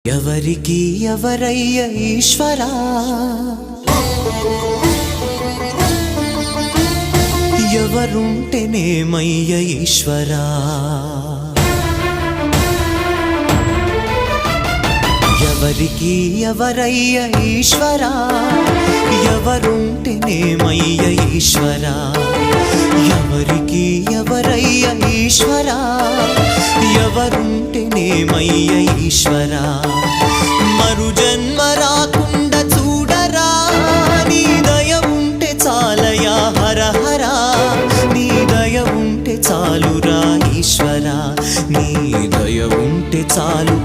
ఎవరికి ఎవరయ్య ఈశ్వరా, ఎవరుంటేనేమయ్య ఈశ్వరా, ఎవరికి ఎవరయ్య ఈశ్వరా, ఎవరుంటేనేమయ్య ఈశ్వరా, ఎవరికి ఎవరయ్య ఈశ్వరా, ఎవరుంటేనేమయ్య ఈశ్వరా, మరు జన్మ రాకుండా చూడరా, నీ దయ ఉంటే చాలయా హర హరా, నీ దయ ఉంటే చాలురా ఈశ్వరా, నీ దయ ఉంటే చాలు